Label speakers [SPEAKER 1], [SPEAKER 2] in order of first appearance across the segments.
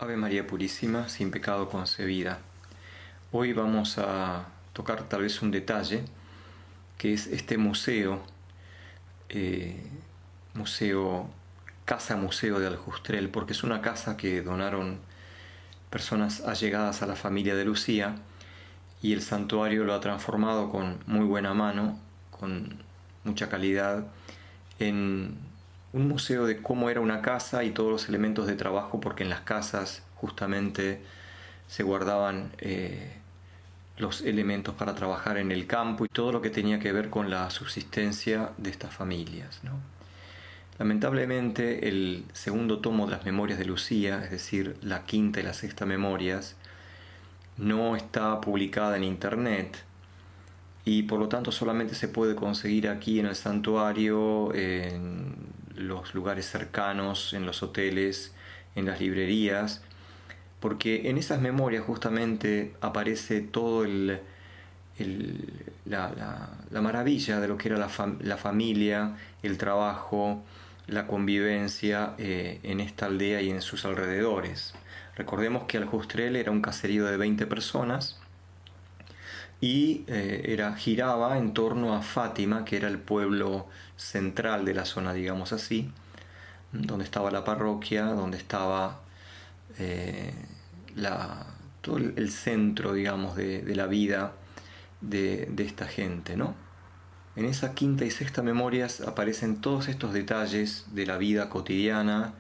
[SPEAKER 1] Ave María Purísima, sin pecado concebida. Hoy vamos a tocar tal vez un detalle, que es este museo, eh, museo, casa museo de Aljustrel, porque es una casa que donaron personas allegadas a la familia de Lucía, y el santuario lo ha transformado con muy buena mano, con mucha calidad, en un museo de cómo era una casa y todos los elementos de trabajo, porque en las casas justamente se guardaban los elementos para trabajar en el campo y todo lo que tenía que ver con la subsistencia de estas familias, ¿no? Lamentablemente, el segundo tomo de las Memorias de Lucía, es decir, la quinta y la sexta memorias, no está publicada en internet y por lo tanto solamente se puede conseguir aquí en el santuario, en los lugares cercanos, en los hoteles, en las librerías, porque en esas memorias justamente aparece todo la maravilla de lo que era la familia, el trabajo, la convivencia en esta aldea y en sus alrededores. Recordemos que Aljustrel era un caserío de 20 personas y giraba en torno a Fátima, que era el pueblo central de la zona, digamos así, donde estaba la parroquia, donde estaba eh, todo el centro, digamos, de la vida de esta gente, ¿no? En esa quinta y sexta memorias aparecen todos estos detalles de la vida cotidiana,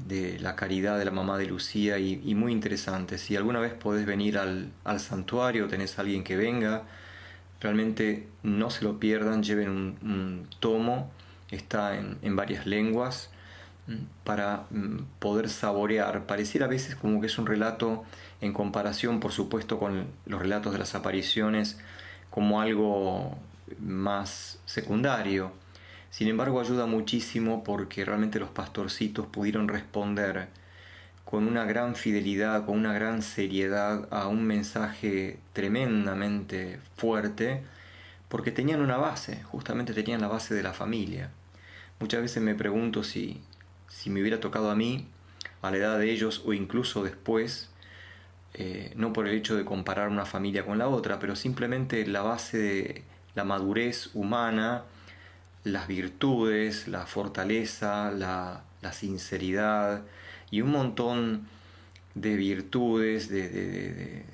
[SPEAKER 1] de la caridad de la mamá de Lucía y muy interesantes. Si alguna vez podés venir al santuario, tenés a alguien que venga, realmente no se lo pierdan, lleven un tomo, está en varias lenguas, para poder saborear. Pareciera a veces como que es un relato en comparación, por supuesto, con los relatos de las apariciones, como algo más secundario. Sin embargo, ayuda muchísimo porque realmente los pastorcitos pudieron responder con una gran fidelidad, con una gran seriedad a un mensaje tremendamente fuerte, porque tenían una base, justamente tenían la base de la familia. Muchas veces me pregunto si me hubiera tocado a mí, a la edad de ellos o incluso después, no por el hecho de comparar una familia con la otra, pero simplemente la base de la madurez humana, las virtudes, la fortaleza, la sinceridad y un montón de virtudes, de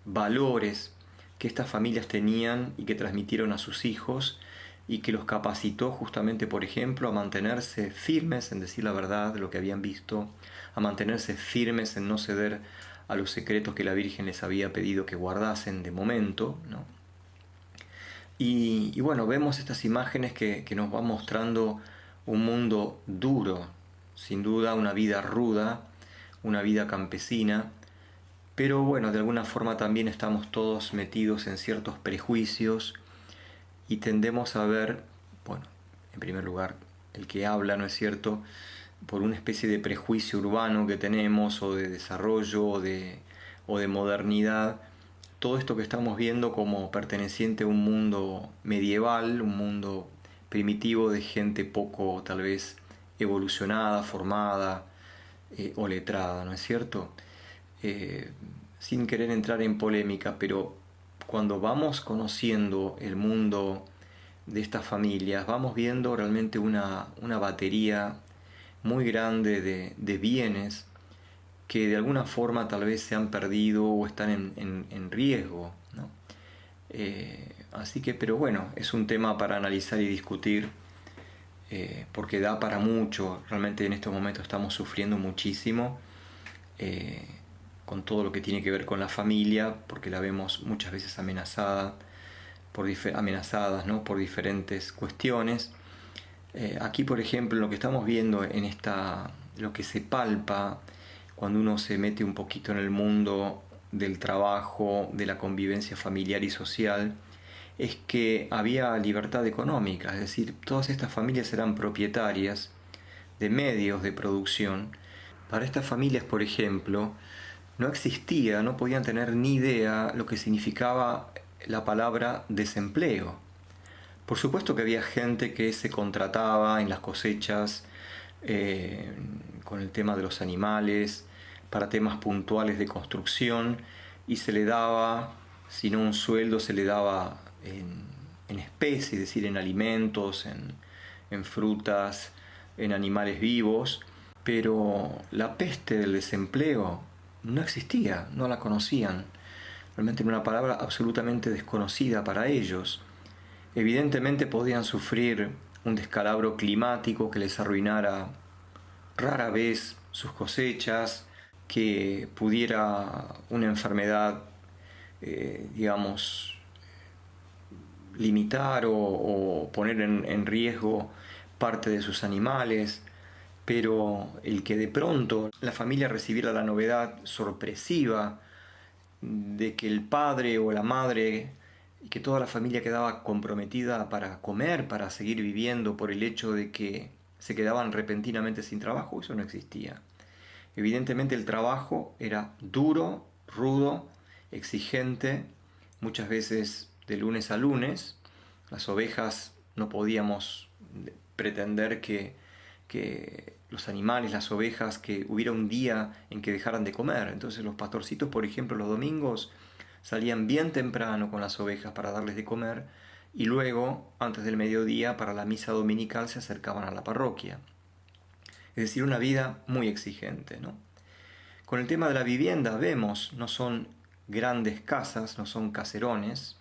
[SPEAKER 1] valores que estas familias tenían y que transmitieron a sus hijos y que los capacitó justamente, por ejemplo, a mantenerse firmes en decir la verdad de lo que habían visto, a mantenerse firmes en no ceder a los secretos que la Virgen les había pedido que guardasen de momento, ¿no? Y bueno, vemos estas imágenes que nos van mostrando un mundo duro, sin duda una vida ruda, una vida campesina, pero bueno, de alguna forma también estamos todos metidos en ciertos prejuicios y tendemos a ver, bueno, en primer lugar, el que habla, ¿no es cierto?, por una especie de prejuicio urbano que tenemos, o de desarrollo, o de modernidad, todo esto que estamos viendo como perteneciente a un mundo medieval, un mundo primitivo de gente poco, tal vez, evolucionada, formada o letrada, ¿no es cierto? Eh, Sin querer entrar en polémica, pero cuando vamos conociendo el mundo de estas familias, vamos viendo realmente una batería muy grande de bienes que de alguna forma tal vez se han perdido o están en riesgo, ¿no? Así que, pero bueno, es un tema para analizar y discutir, porque da para mucho. Realmente en estos momentos estamos sufriendo muchísimo eh, con todo lo que tiene que ver con la familia, porque la vemos muchas veces amenazada amenazadas, ¿no?, por diferentes cuestiones. Aquí, por ejemplo, lo que estamos viendo lo que se palpa cuando uno se mete un poquito en el mundo del trabajo, de la convivencia familiar y social, es que había libertad económica, es decir, todas estas familias eran propietarias de medios de producción. Para estas familias, por ejemplo, no existía, no podían tener ni idea lo que significaba la palabra desempleo. Por supuesto que había gente que se contrataba en las cosechas, con el tema de los animales, para temas puntuales de construcción, y se le daba, si no un sueldo, se le daba en especie, es decir, en alimentos, en frutas, en animales vivos, pero la peste del desempleo no existía, no la conocían. Realmente era una palabra absolutamente desconocida para ellos. Evidentemente podían sufrir un descalabro climático que les arruinara rara vez sus cosechas, que pudiera una enfermedad, digamos, limitar o poner en riesgo parte de sus animales, pero el que de pronto la familia recibiera la novedad sorpresiva de que el padre o la madre y que toda la familia quedaba comprometida para comer, para seguir viviendo por el hecho de que se quedaban repentinamente sin trabajo, eso no existía. Evidentemente el trabajo era duro, rudo, exigente, muchas veces de lunes a lunes. Las ovejas no podíamos pretender que los animales, las ovejas, que hubiera un día en que dejaran de comer. Entonces los pastorcitos, por ejemplo, los domingos salían bien temprano con las ovejas para darles de comer y luego, antes del mediodía, para la misa dominical se acercaban a la parroquia. Es decir, una vida muy exigente, ¿no? Con el tema de la vivienda vemos, no son grandes casas, no son caserones.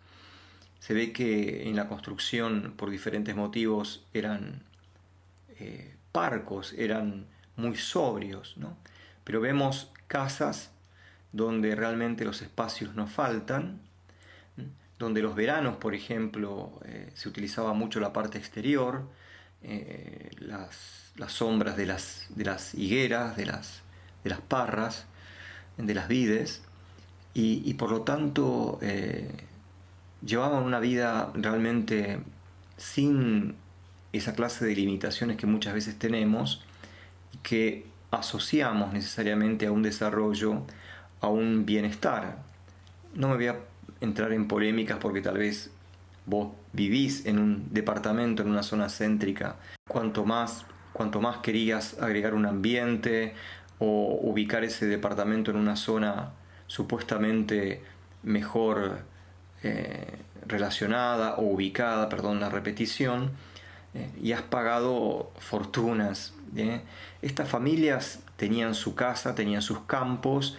[SPEAKER 1] Se ve que en la construcción, por diferentes motivos, eran parcos, eran muy sobrios, ¿no? Pero vemos casas donde realmente los espacios no faltan, donde los veranos, por ejemplo, se utilizaba mucho la parte exterior, las sombras de las higueras, de las parras, de las vides, y por lo tanto llevaban una vida realmente sin esa clase de limitaciones que muchas veces tenemos y que asociamos necesariamente a un desarrollo, a un bienestar. No me voy a entrar en polémicas porque tal vez vos vivís en un departamento, en una zona céntrica. Cuanto más querías agregar un ambiente o ubicar ese departamento en una zona supuestamente mejor relacionada o ubicada, perdón la repetición, y has pagado fortunas. Estas familias tenían su casa, tenían sus campos.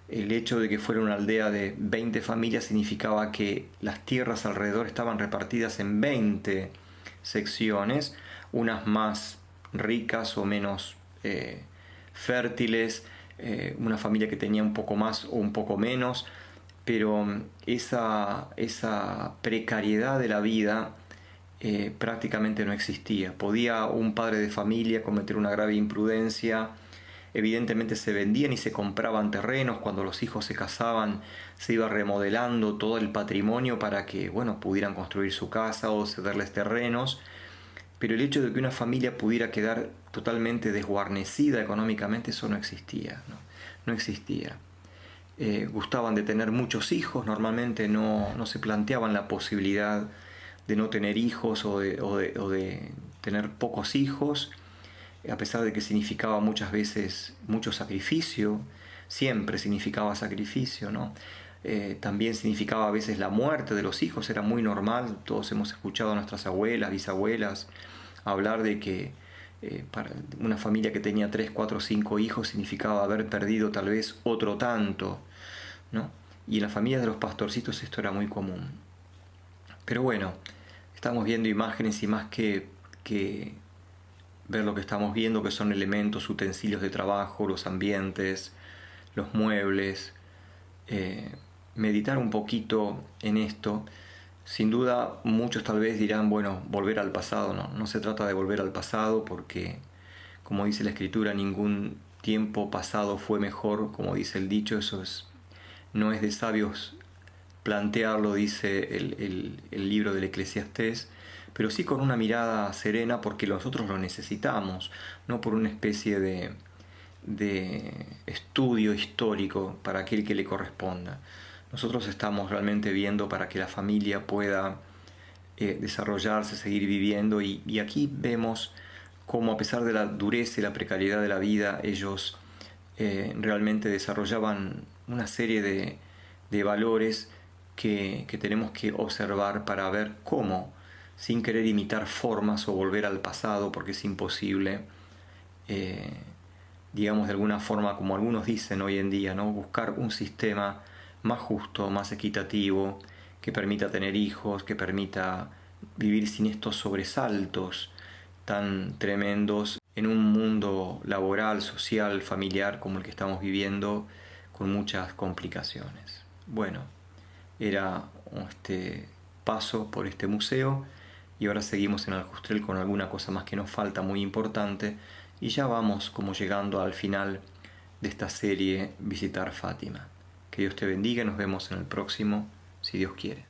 [SPEAKER 1] El hecho de que fuera una aldea de 20 familias significaba que las tierras alrededor estaban repartidas en 20 secciones, unas más ricas o menos fértiles, una familia que tenía un poco más o un poco menos, pero esa precariedad de la vida prácticamente no existía. Podía un padre de familia cometer una grave imprudencia. Evidentemente se vendían y se compraban terrenos. Cuando los hijos se casaban, se iba remodelando todo el patrimonio para que, bueno, pudieran construir su casa o cederles terrenos. Pero el hecho de que una familia pudiera quedar totalmente desguarnecida económicamente, eso no existía, ¿no? No existía. Gustaban de tener muchos hijos, normalmente no se planteaban la posibilidad de no tener hijos o de tener pocos hijos, a pesar de que significaba muchas veces mucho sacrificio, siempre significaba sacrificio, ¿no? También significaba a veces la muerte de los hijos, era muy normal. Todos hemos escuchado a nuestras abuelas, bisabuelas hablar de que para una familia que tenía 3, 4, 5 hijos significaba haber perdido tal vez otro tanto, ¿no? Y en las familias de los pastorcitos esto era muy común. Pero bueno, estamos viendo imágenes y más que ver lo que estamos viendo, que son elementos, utensilios de trabajo, los ambientes, los muebles, meditar un poquito en esto. Sin duda muchos tal vez dirán, bueno, volver al pasado. No se trata de volver al pasado porque, como dice la escritura, ningún tiempo pasado fue mejor, como dice el dicho. No es de sabios plantearlo, dice el libro del Eclesiastés, pero sí con una mirada serena porque nosotros lo necesitamos, no por una especie de estudio histórico para aquel que le corresponda. Nosotros estamos realmente viendo para que la familia pueda desarrollarse, seguir viviendo, y aquí vemos cómo a pesar de la dureza y la precariedad de la vida, ellos realmente desarrollaban una serie de valores que tenemos que observar para ver cómo, sin querer imitar formas o volver al pasado, porque es imposible, digamos de alguna forma, como algunos dicen hoy en día, ¿no? Buscar un sistema más justo, más equitativo, que permita tener hijos, que permita vivir sin estos sobresaltos tan tremendos en un mundo laboral, social, familiar como el que estamos viviendo, con muchas complicaciones. Bueno, era este paso por este museo y ahora seguimos en Aljustrel con alguna cosa más que nos falta muy importante y ya vamos como llegando al final de esta serie Visitar Fátima. Que Dios te bendiga y nos vemos en el próximo, si Dios quiere.